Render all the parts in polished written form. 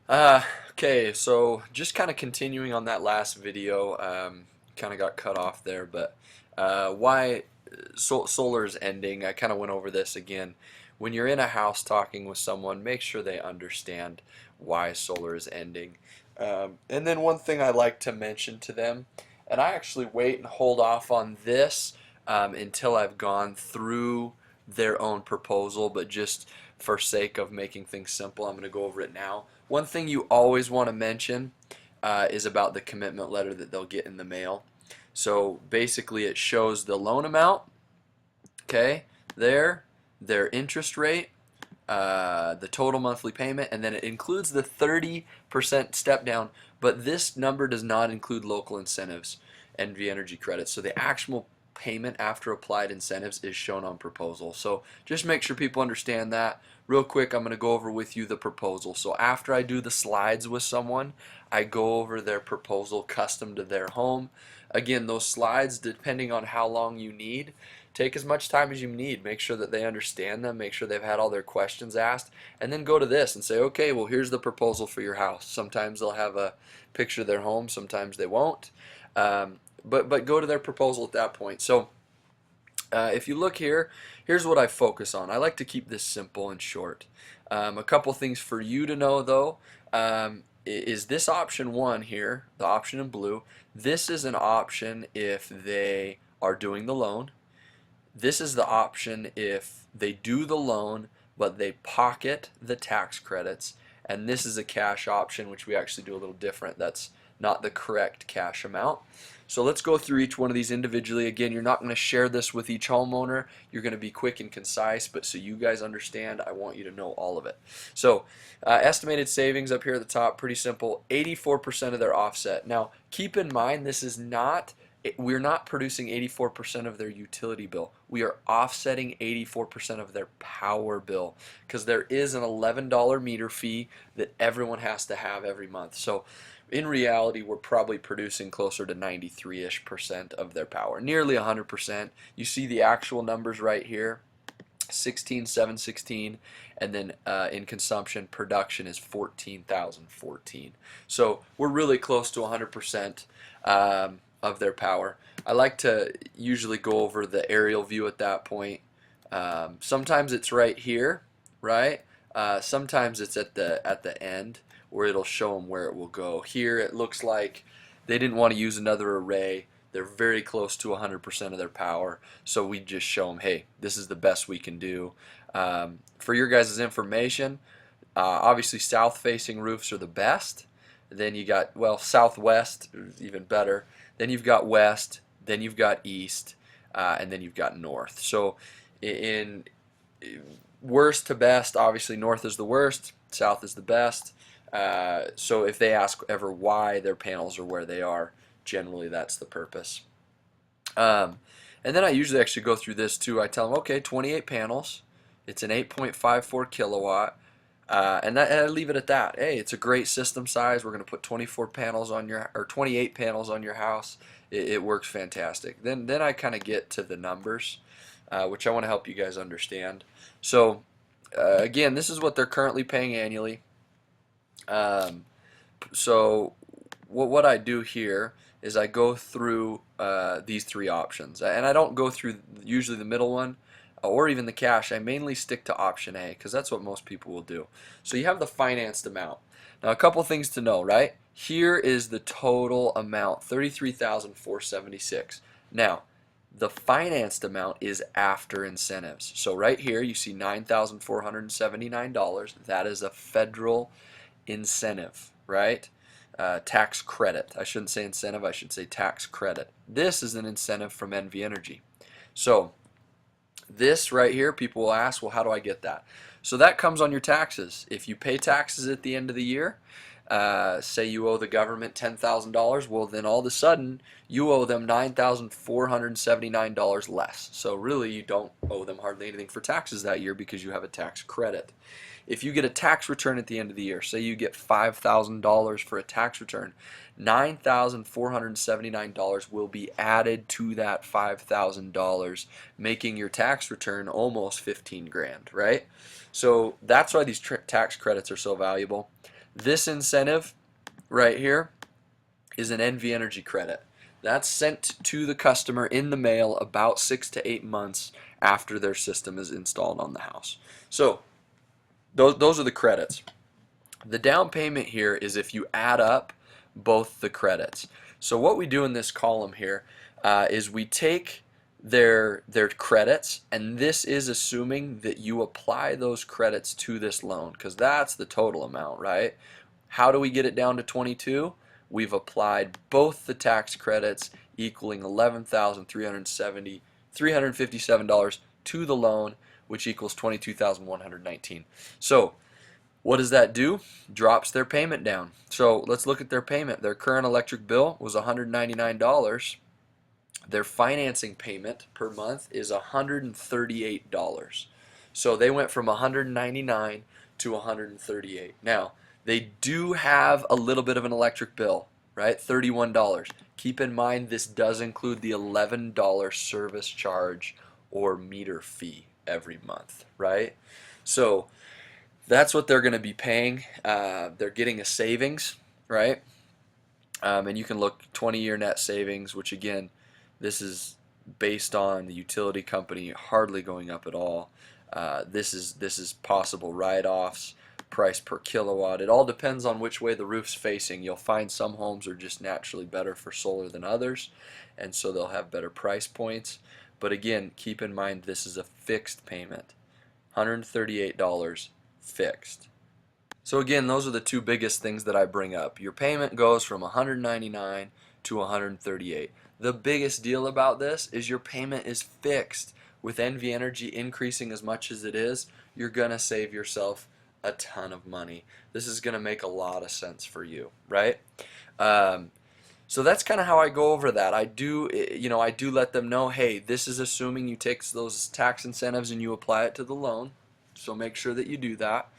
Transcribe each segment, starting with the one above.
Okay, so just kind of continuing on that last video, kind of got cut off there, but why solar is ending. I kind of went over this again. When you're in a house talking with someone, make sure they understand why solar is ending. And then one thing I like to mention to them, and I actually wait and hold off on this until I've gone through their own proposal, but just for sake of making things simple, I'm going to go over it now. One thing you always want to mention is about the commitment letter that they'll get in the mail. So basically it shows the loan amount, okay, there, their interest rate, the total monthly payment, and then it includes the 30% step down, but this number does not include local incentives, NV Energy credits. So the actual payment after applied incentives is shown on proposal. So just make sure people understand that. Real quick, I'm going to go over with you the proposal. So after I do the slides with someone, I go over their proposal custom to their home. Again, those slides, depending on how long you need, take as much time as you need. Make sure that they understand them, make sure they've had all their questions asked, and then go to this and say, okay, well, here's the proposal for your house. Sometimes they'll have a picture of their home, sometimes they won't. But go to their proposal at that point. So if you look here, here's what I focus on. I like to keep this simple and short. A couple things for you to know though. Is this option 1 here, the option in blue. This is an option if they are doing the loan. This is the option if they do the loan but they pocket the tax credits, and this is a cash option, which we actually do a little different. That's not the correct cash amount. So let's go through each one of these individually. Again, you're not going to share this with each homeowner. You're going to be quick and concise, but so you guys understand, I want you to know all of it. So estimated savings up here at the top, pretty simple, 84% of their offset. Now keep in mind, this is not, we're not producing 84% of their utility bill. We are offsetting 84% of their power bill, because there is an $11 meter fee that everyone has to have every month. So in reality, we're probably producing closer to 93-ish% of their power, nearly 100%. You see the actual numbers right here, 16,716, and then in consumption, production is 14,014. So we're really close to 100% of their power. I like to usually go over the aerial view at that point. Sometimes it's right here, right? Sometimes it's at the end, where it'll show them where it will go. Here it looks like they didn't want to use another array. They're very close to 100% of their power, so we just show them, hey, this is the best we can do. For your guys' information, obviously south-facing roofs are the best. Then you got, well, southwest, even better. Then you've got west, then you've got east, and then you've got north. So in worst to best, obviously north is the worst, south is the best. So if they ask ever why their panels are where they are, generally that's the purpose. And then I usually actually go through this too. I tell them, okay, 28 panels. It's an 8.54 kilowatt. And I leave it at that. Hey, it's a great system size. We're going to put 24 panels on your, or 28 panels on your house. It works fantastic. Then I kind of get to the numbers, which I want to help you guys understand. So again, this is what they're currently paying annually. So what I do here is I go through these 3 options, and I don't go through usually the middle one or even the cash. I mainly stick to option A because that's what most people will do. So you have the financed amount. Now a couple things to know, right? Here is the total amount, $33,476. Now the financed amount is after incentives. So right here you see $9,479. That is a federal incentive, right? Tax credit. I shouldn't say incentive, I should say tax credit. This is an incentive from NV Energy. So this right here, people will ask, well, how do I get that? So that comes on your taxes. If you pay taxes at the end of the year, say you owe the government $10,000, well then all of a sudden you owe them $9,479 less. So really you don't owe them hardly anything for taxes that year because you have a tax credit. If you get a tax return at the end of the year, say you get $5,000 for a tax return, $9,479 will be added to that $5,000, making your tax return almost 15 grand, right? So that's why these tax credits are so valuable. This incentive right here is an NV Energy credit. That's sent to the customer in the mail about 6 to 8 months after their system is installed on the house. So those are the credits. The down payment here is if you add up both the credits. So what we do in this column here is we take their credits, and this is assuming that you apply those credits to this loan, because that's the total amount, right? How do we get it down to 22? We've applied both the tax credits equaling $11,357 to the loan, which equals $22,119. So what does that do? Drops their payment down. So let's look at their payment. Their current electric bill was $199. Their financing payment per month is $138. So they went from $199 to $138. Now, they do have a little bit of an electric bill, right? $31. Keep in mind this does include the $11 service charge or meter fee every month, right? So that's what they're going to be paying. They're getting a savings, right? And you can look 20-year net savings, which again, this is based on the utility company hardly going up at all. This is possible write-offs, price per kilowatt. It all depends on which way the roof's facing. You'll find some homes are just naturally better for solar than others, and so they'll have better price points. But again, keep in mind this is a fixed payment, $138 fixed. So again, those are the two biggest things that I bring up. Your payment goes from $199 to $138. The biggest deal about this is your payment is fixed. With NV Energy increasing as much as it is, you're going to save yourself a ton of money. This is going to make a lot of sense for you, right? So that's kind of how I go over that. I do let them know, hey, this is assuming you take those tax incentives and you apply it to the loan. So make sure that you do that.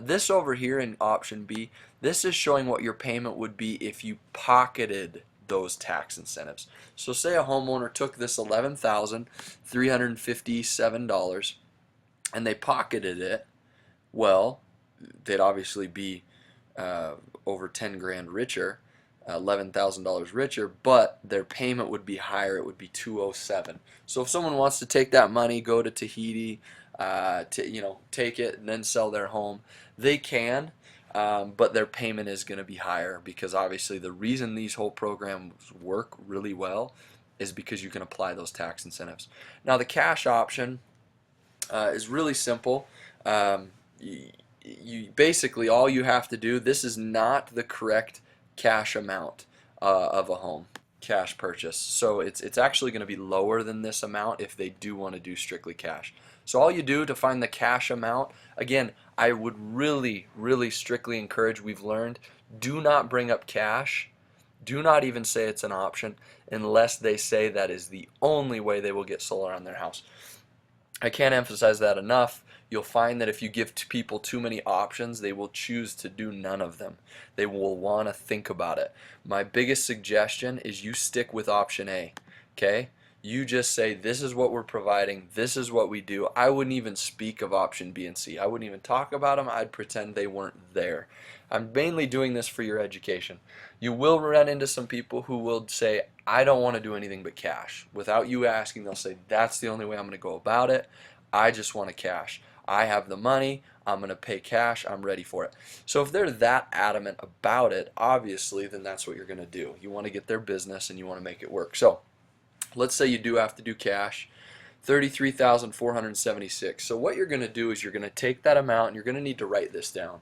This over here in option B, this is showing what your payment would be if you pocketed those tax incentives. So say a homeowner took this $11,357 and they pocketed it. Well, they'd obviously be over 10 grand richer, $11,000 richer, but their payment would be higher. It would be $207. So if someone wants to take that money, go to Tahiti, take it and then sell their home, they can, but their payment is going to be higher, because obviously the reason these whole programs work really well is because you can apply those tax incentives. Now the cash option is really simple. You basically, all you have to do, this is not the correct cash amount of a home cash purchase, so it's actually going to be lower than this amount if they do want to do strictly cash. So all you do to find the cash amount, again, I would really strictly encourage, we've learned, do not bring up cash. Do not even say it's an option unless they say that is the only way they will get solar on their house. I can't emphasize that enough. You'll find that if you give people too many options, they will choose to do none of them. They will want to think about it. My biggest suggestion is you stick with option A, okay? You just say, this is what we're providing, this is what we do. I wouldn't even speak of option B and C. I wouldn't even talk about them. I'd pretend they weren't there. I'm mainly doing this for your education. You will run into some people who will say, I don't want to do anything but cash. Without you asking, they'll say, that's the only way I'm going to go about it. I just want to cash. I have the money, I'm going to pay cash, I'm ready for it. So if they're that adamant about it, obviously, then that's what you're going to do. You want to get their business and you want to make it work. So let's say you do have to do cash, $33,476. So what you're going to do is you're going to take that amount, and you're going to need to write this down.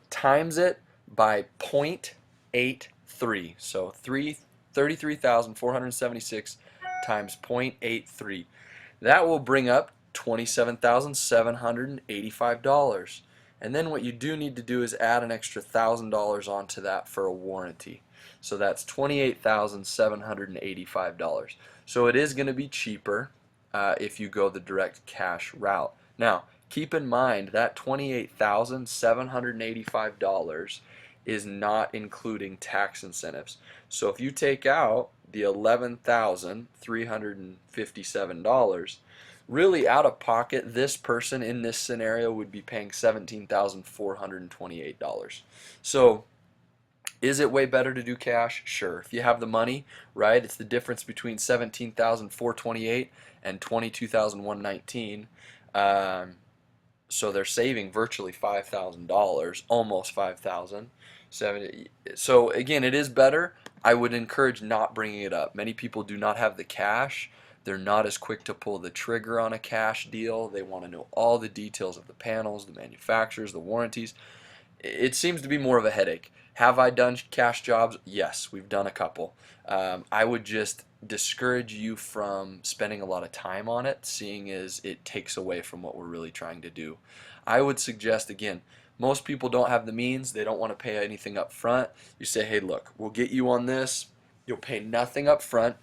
Times it by 0.83. So 33,476 times 0.83. That will bring up $27,785. And then what you do need to do is add an extra $1,000 onto that for a warranty. So that's $28,785. So it is going to be cheaper if you go the direct cash route. Now, keep in mind that $28,785 is not including tax incentives. So if you take out the $11,357, really out of pocket, this person in this scenario would be paying $17,428. So is it way better to do cash? Sure. If you have the money, right? It's the difference between 17,428 and 22,119. So they're saving virtually $5,000, almost 5,000. So again, it is better. I would encourage not bringing it up. Many people do not have the cash. They're not as quick to pull the trigger on a cash deal. They want to know all the details of the panels, the manufacturers, the warranties. It seems to be more of a headache. Have I done cash jobs? Yes, we've done a couple. I would just discourage you from spending a lot of time on it, seeing as it takes away from what we're really trying to do. I would suggest, again, most people don't have the means. They don't want to pay anything up front. You say, hey, look, we'll get you on this. You'll pay nothing up front.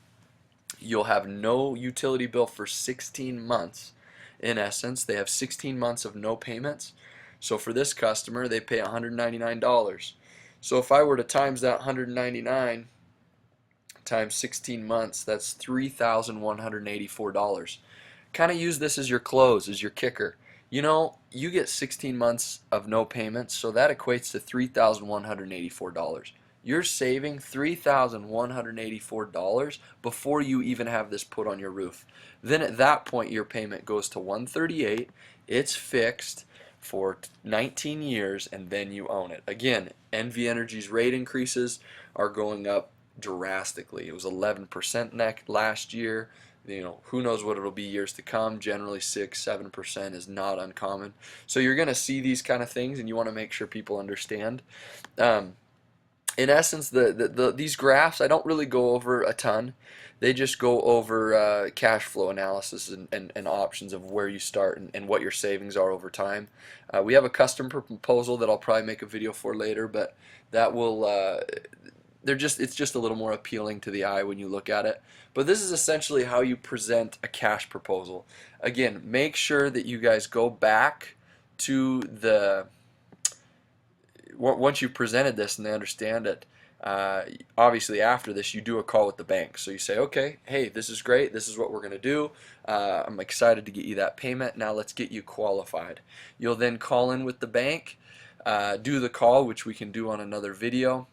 You'll have no utility bill for 16 months. In essence, they have 16 months of no payments. So for this customer, they pay $199. So if I were to times that 199 times 16 months, that's $3,184. Kind of use this as your close, as your kicker. You know, you get 16 months of no payments, so that equates to $3,184. You're saving $3,184 before you even have this put on your roof. Then at that point, your payment goes to $138. It's fixed for 19 years, and then you own it. Again, NV Energy's rate increases are going up drastically. It was 11% last year. You know, who knows what it'll be years to come. Generally 6-7% is not uncommon. So you're going to see these kind of things, and you want to make sure people understand. In essence, these graphs, I don't really go over a ton. They just go over cash flow analysis and options of where you start and what your savings are over time. We have a custom proposal that I'll probably make a video for later, but that will it's just a little more appealing to the eye when you look at it. But this is essentially how you present a cash proposal. Again, make sure that you guys go back to the once you've presented this and they understand it, obviously after this you do a call with the bank. So you say, okay, hey, this is great, this is what we're going to do, I'm excited to get you that payment, now let's get you qualified. You'll then call in with the bank, do the call, which we can do on another video,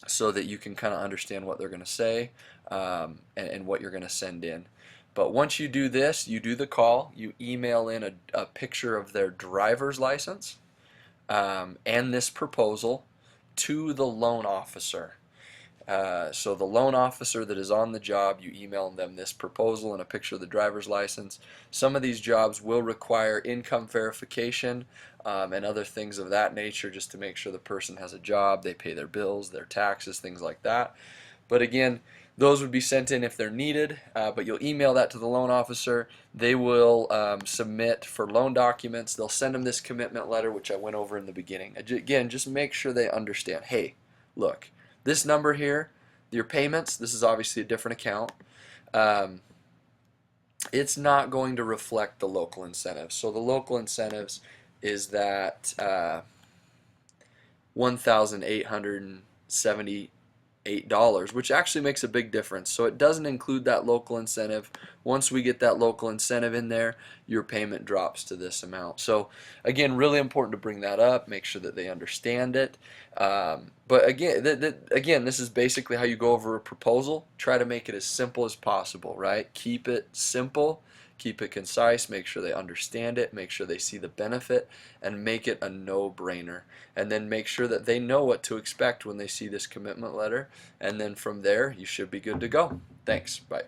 so that you can kind of understand what they're going to say and what you're going to send in. But once you do this, you do the call, you email in a picture of their driver's license and this proposal to the loan officer. So the loan officer that is on the job, you email them this proposal and a picture of the driver's license. Some of these jobs will require income verification and other things of that nature, just to make sure the person has a job, they pay their bills, their taxes, things like that. But again, those would be sent in if they're needed, but you'll email that to the loan officer. They will submit for loan documents. They'll send them this commitment letter, which I went over in the beginning. Again, just make sure they understand, hey, look, this number here, your payments, this is obviously a different account. It's not going to reflect the local incentives. So the local incentives is that $1,878, which actually makes a big difference. So it doesn't include that local incentive. Once we get that local incentive in there, your payment drops to this amount. So again, really important to bring that up, make sure that they understand it. But again, this is basically how you go over a proposal. Try to make it as simple as possible, right? Keep it simple. Keep it concise, make sure they understand it, make sure they see the benefit, and make it a no-brainer. And then make sure that they know what to expect when they see this commitment letter, and then from there you should be good to go. Thanks. Bye.